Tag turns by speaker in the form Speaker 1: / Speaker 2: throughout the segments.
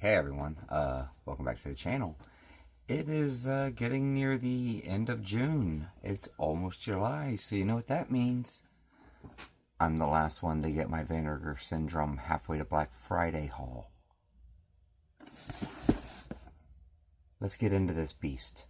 Speaker 1: Hey everyone, welcome back to the channel. It is getting near the end of June. It's almost July, so you know what that means. I'm the last one to get my Vinegar Syndrome halfway to Black Friday haul. Let's get into this beast.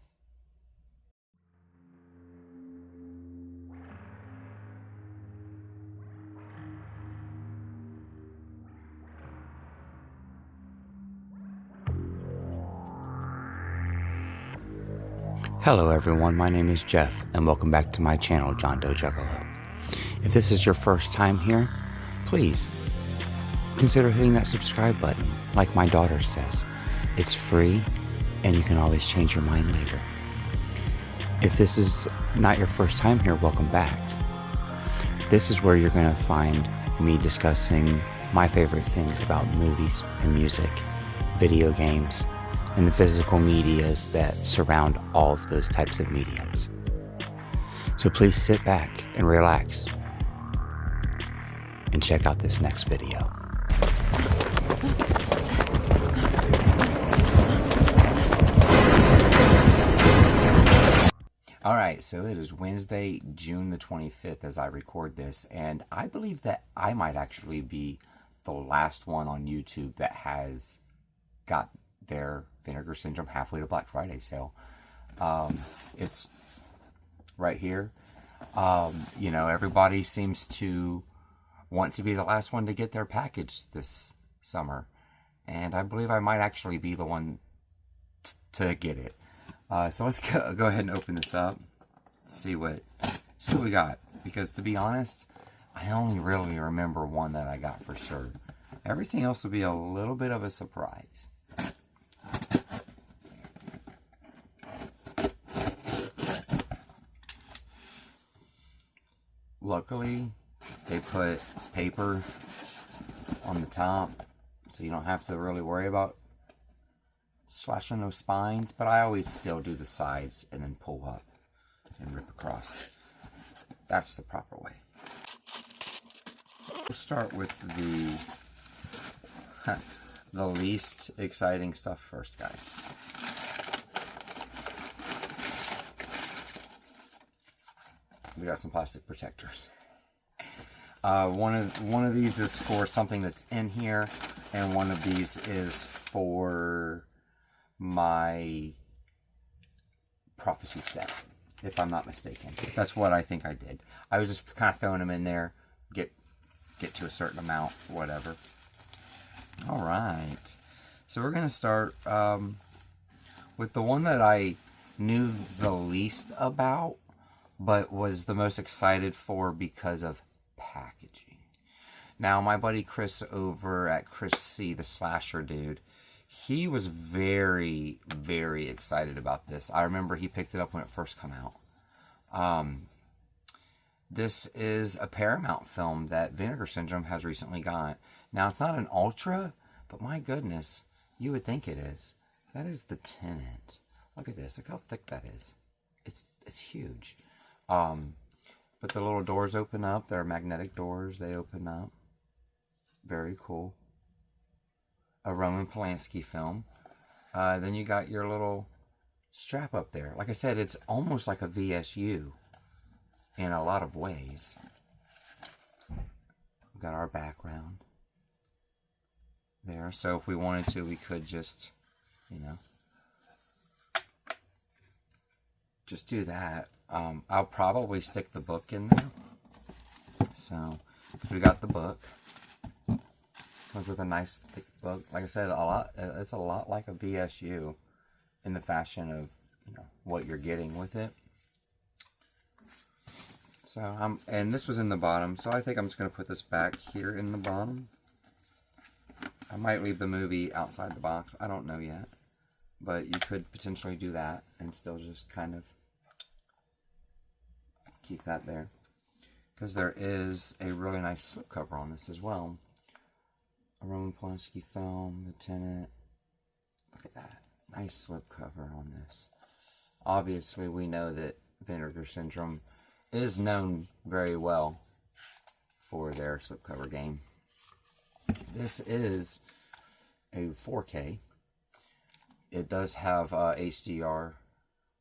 Speaker 1: Hello everyone, my name is Jeff, and welcome back to my channel, JOHNDOEJUGGALO. If this is your first time here, please consider hitting that subscribe button. Like my daughter says, it's free, and you can always change your mind later. If this is not your first time here, welcome back. This is where you're going to find me discussing my favorite things about movies and music, video games, and the physical medias that surround all of those types of mediums. So please sit back and relax and check out this next video. Alright, so it is Wednesday, June the 25th as I record this, and I believe that I might actually be the last one on YouTube that has got their Vinegar Syndrome halfway to Black Friday sale. It's right here. You know, everybody seems to want to be the last one to get their package this summer, and I believe I might actually be the one to get it. So let's go ahead and open this up, see what we got, because to be honest, I only really remember one that I got for sure. Everything else will be a little bit of a surprise. Luckily, they put paper on the top, so you don't have to really worry about slashing those spines, but I always still do the sides and then pull up and rip across. That's the proper way. We'll start with the least exciting stuff first, guys. We got some plastic protectors. One of these is for something that's in here, and one of these is for my prophecy set, if I'm not mistaken. That's what I think I did. I was just kind of throwing them in there, get to a certain amount, whatever. All right, so we're gonna start with the one that I knew the least about, but was the most excited for because of packaging. Now, my buddy Chris over at Chris C, the slasher dude, he was very, very excited about this. I remember he picked it up when it first came out. This is a Paramount film that Vinegar Syndrome has recently got. Now, it's not an Ultra, but my goodness, you would think it is. That is the Tenant. Look at this. Look how thick that is. It's huge. But the little doors open up. They're magnetic doors. They open up. Very cool. A Roman Polanski film. Then you got your little strap up there. Like I said, it's almost like a VSU in a lot of ways. We've got our background there. So if we wanted to, we could just, you know, just do that. I'll probably stick the book in there. So we got the book. Comes with a nice thick book. Like I said, it's a lot like a VSU in the fashion of, you know, what you're getting with it. So and this was in the bottom, so I think I'm just going to put this back here in the bottom. I might leave the movie outside the box. I don't know yet, but you could potentially do that and still just kind of keep that there, because there is a really nice slipcover on this as well. A Roman Polanski film, The Tenant. Look at that. Nice slipcover on this. Obviously, we know that Vinegar Syndrome is known very well for their slipcover game. This is a 4K. It does have HDR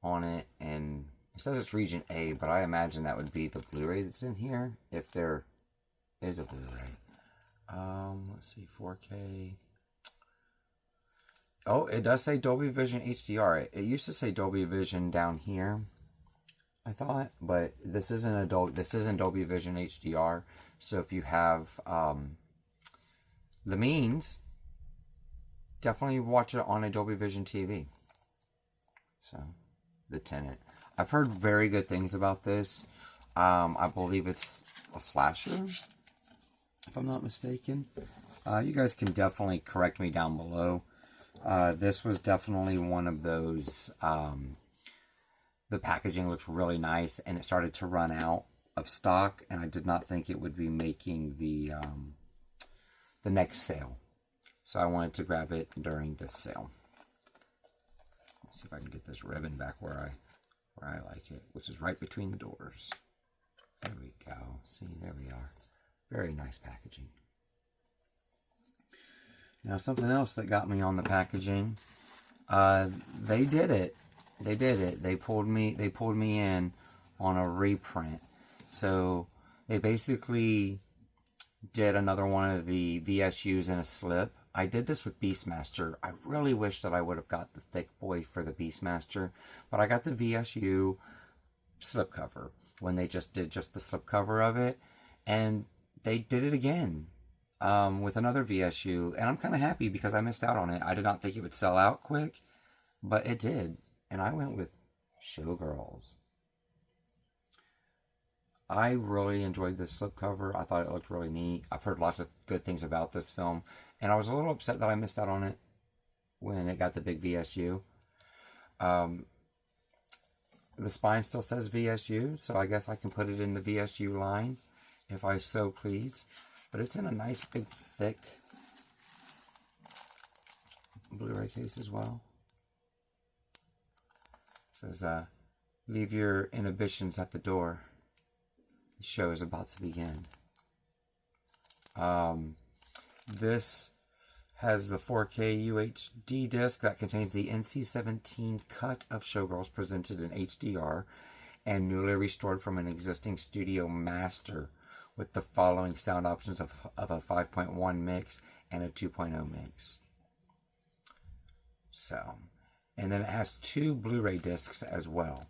Speaker 1: on it, and it says it's region A, but I imagine that would be the Blu-ray that's in here, if there is a Blu-ray. Let's see, 4K. Oh, it does say Dolby Vision HDR. It used to say Dolby Vision down here, I thought, but this isn't Dolby Vision HDR. So if you have the means, definitely watch it on a Dolby Vision TV. So, The Tenant. I've heard very good things about this. I believe it's a slasher, if I'm not mistaken. You guys can definitely correct me down below. This was definitely one of those, the packaging looks really nice, and it started to run out of stock, and I did not think it would be making the next sale. So I wanted to grab it during this sale. Let's see if I can get this ribbon back where I like it, which is right between the doors. There we go. See, there we are. Very nice packaging. Now, something else that got me on the packaging, they did it. They did it. They pulled me in on a reprint. So they basically did another one of the VSUs in a slip. I did this with Beastmaster. I really wish that I would have got the thick boy for the Beastmaster, but I got the VSU slipcover when they just did just the slipcover of it, and they did it again with another VSU, and I'm kind of happy because I missed out on it. I did not think it would sell out quick, but it did, and I went with Showgirls. I really enjoyed this slipcover. I thought it looked really neat. I've heard lots of good things about this film, and I was a little upset that I missed out on it when it got the big VSU. The spine still says VSU, so I guess I can put it in the VSU line if I so please. But it's in a nice big thick Blu-ray case as well. It says, leave your inhibitions at the door. The show is about to begin. This has the 4K UHD disc that contains the NC-17 cut of Showgirls presented in HDR and newly restored from an existing studio master with the following sound options of a 5.1 mix and a 2.0 mix. So, and then it has two Blu-ray discs as well.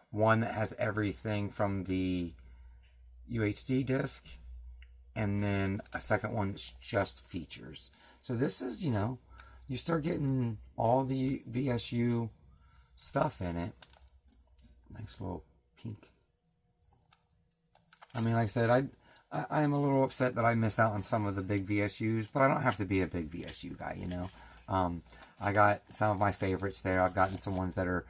Speaker 1: One that has everything from the UHD disc, and then a second one that's just features. So this is, you know, you start getting all the VSU stuff in it. Nice little pink. I mean, like I said, I am a little upset that I missed out on some of the big VSUs, but I don't have to be a big VSU guy, you know. I got some of my favorites there. I've gotten some ones that are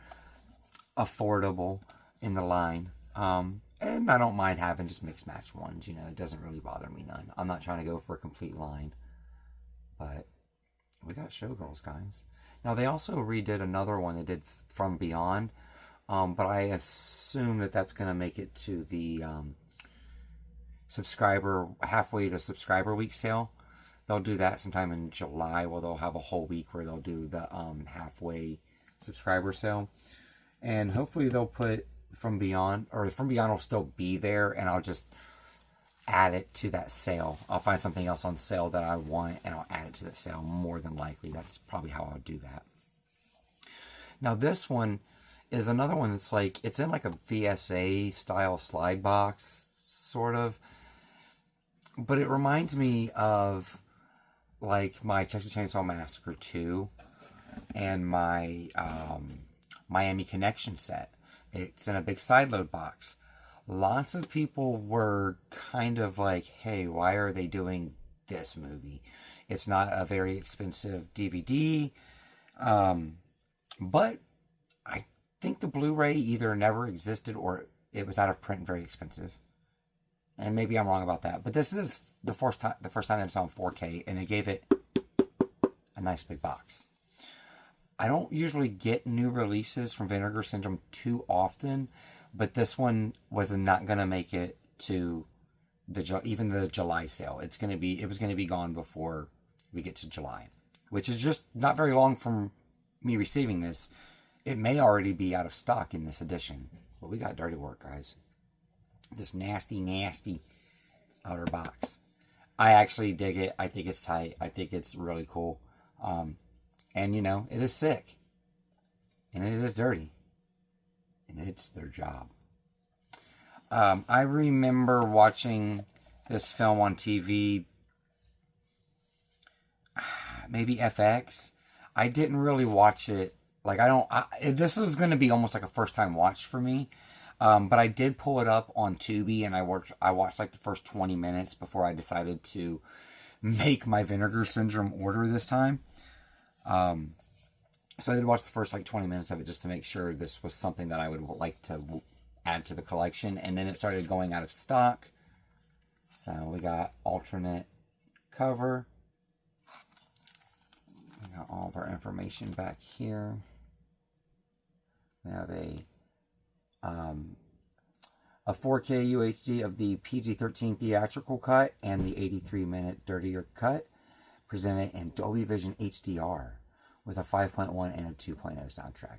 Speaker 1: affordable in the line. And I don't mind having just mixed match ones, you know. It doesn't really bother me none. I'm not trying to go for a complete line. But we got Showgirls, guys. Now, they also redid another one they did From Beyond. But I assume that that's going to make it to the halfway to subscriber week sale. They'll do that sometime in July, where they'll have a whole week where they'll do the halfway subscriber sale. And hopefully they'll put From Beyond, or From Beyond will still be there, and I'll just add it to that sale. I'll find something else on sale that I want, and I'll add it to that sale, more than likely. That's probably how I'll do that. Now, this one is another one that's like, it's in like a VSA style slide box, sort of. But it reminds me of like my Texas Chainsaw Massacre 2 and my Miami Connection set. It's in a big sideload box. Lots of people were kind of like, hey, why are they doing this movie? It's not a very expensive DVD. But I think the Blu-ray either never existed or it was out of print and very expensive. And maybe I'm wrong about that. But this is the first time that it's on 4K, and they gave it a nice big box. I don't usually get new releases from Vinegar Syndrome too often, but this one was not going to make it to even the July sale. It was going to be gone before we get to July. which is just not very long from me receiving this. It may already be out of stock in this edition. But we got Dirty Work, guys. This nasty, nasty outer box. I actually dig it. I think it's tight. I think it's really cool. And, you know, it is sick. And it is dirty. And it's their job. I remember watching this film on TV. Maybe FX. I didn't really watch it. Like, this is going to be almost like a first time watch for me. But I did pull it up on Tubi, and I watched like the first 20 minutes before I decided to make my Vinegar Syndrome order this time. So I did watch the first like 20 minutes of it just to make sure this was something that I would like to add to the collection. And then it started going out of stock. So we got alternate cover. We got all of our information back here. We have a 4K UHD of the PG-13 theatrical cut and the 83-minute dirtier cut, presented in Dolby Vision HDR with a 5.1 and a 2.0 soundtrack.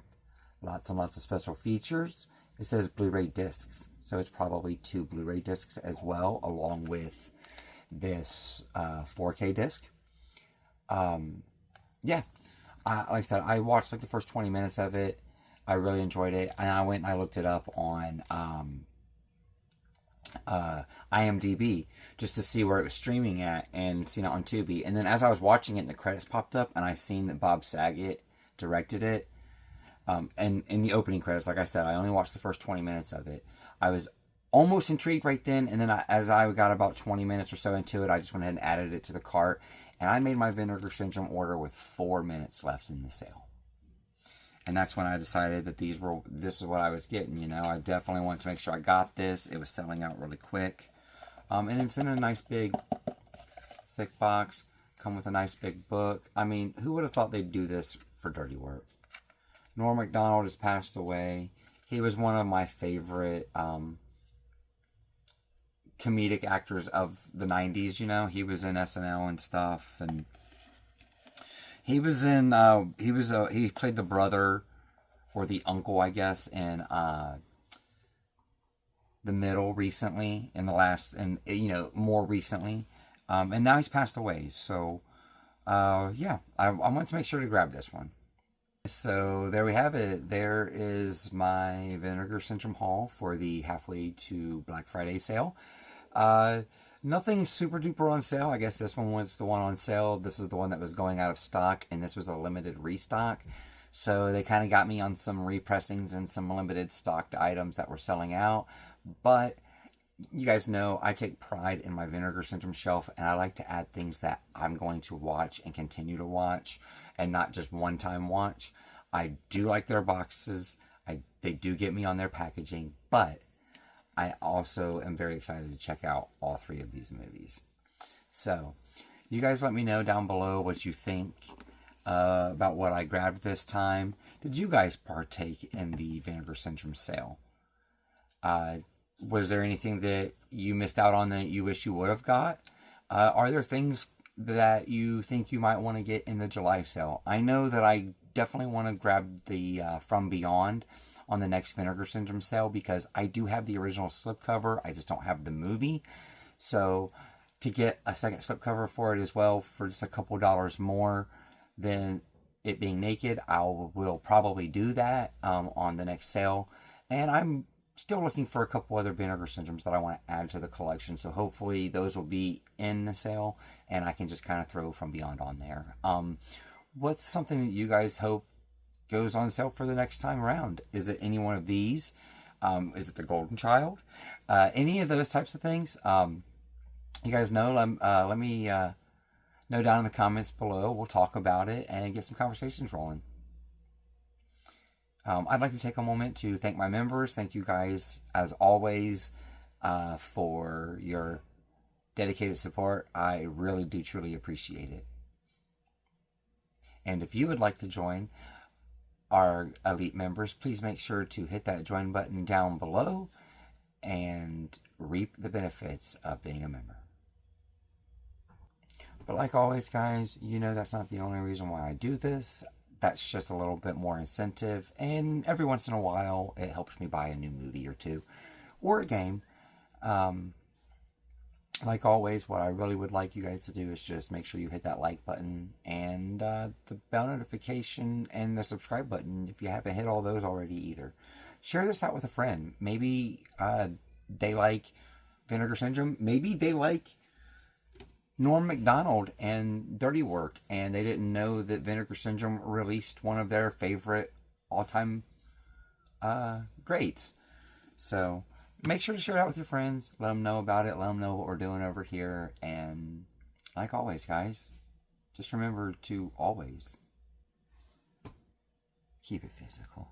Speaker 1: Lots and lots of special features. It says Blu-ray discs, so it's probably 2 Blu-ray discs as well, along with this 4K disc. Yeah, like I said, I watched like the first 20 minutes of it. I really enjoyed it, and I went and I looked it up on IMDb just to see where it was streaming at, and seen it on Tubi. And then as I was watching it, and the credits popped up, and I seen that Bob Saget directed it. And in the opening credits, like I said, I only watched the first 20 minutes of it. I was almost intrigued right then, and then as I got about 20 minutes or so into it, I just went ahead and added it to the cart, and I made my Vinegar Syndrome order with 4 minutes left in the sale. And that's when I decided that this is what I was getting, you know. I definitely wanted to make sure I got this. It was selling out really quick. And it's in a nice big, thick box. Come with a nice big book. I mean, who would have thought they'd do this for Dirty Work? Norm Macdonald has passed away. He was one of my favorite comedic actors of the 90s, you know. He was in SNL and stuff, and he was in, he played the brother, or the uncle, I guess, in The Middle recently, more recently. And now he's passed away, so, yeah, I wanted to make sure to grab this one. So, there we have it. There is my Vinegar Syndrome haul for the halfway to Black Friday sale. Nothing super duper on sale. I guess this one was the one on sale. This is the one that was going out of stock, and this was a limited restock. So they kind of got me on some repressings and some limited stocked items that were selling out. But you guys know I take pride in my Vinegar Syndrome shelf, and I like to add things that I'm going to watch and continue to watch, and not just one-time watch. I do like their boxes. They do get me on their packaging, but I also am very excited to check out all 3 of these movies. So, you guys let me know down below what you think about what I grabbed this time. Did you guys partake in the Vinegar Syndrome sale? Was there anything that you missed out on that you wish you would have got? Are there things that you think you might want to get in the July sale? I know that I definitely want to grab the From Beyond on the next Vinegar Syndrome sale, because I do have the original slipcover. I just don't have the movie. So to get a second slipcover for it as well for just a couple dollars more than it being naked, I will probably do that on the next sale. And I'm still looking for a couple other Vinegar Syndromes that I want to add to the collection. So hopefully those will be in the sale, and I can just kind of throw From Beyond on there. What's something that you guys hope goes on sale for the next time around? Is it any one of these? Is it the Golden Child? Any of those types of things? You guys know. Let me know down in the comments below. We'll talk about it and get some conversations rolling. I'd like to take a moment to thank my members. Thank you guys, as always, for your dedicated support. I really do truly appreciate it. And if you would like to join our elite members, please make sure to hit that join button down below and reap the benefits of being a member. But like always, guys, you know that's not the only reason why I do this. That's just a little bit more incentive. And every once in a while, it helps me buy a new movie or two. Or a game. Like always, what I really would like you guys to do is just make sure you hit that like button. And the bell notification and the subscribe button if you haven't hit all those already either. Share this out with a friend. Maybe they like Vinegar Syndrome. Maybe they like Norm Macdonald and Dirty Work, and they didn't know that Vinegar Syndrome released one of their favorite all-time greats. So make sure to share it out with your friends. Let them know about it. Let them know what we're doing over here. And like always, guys, just remember to always keep it physical.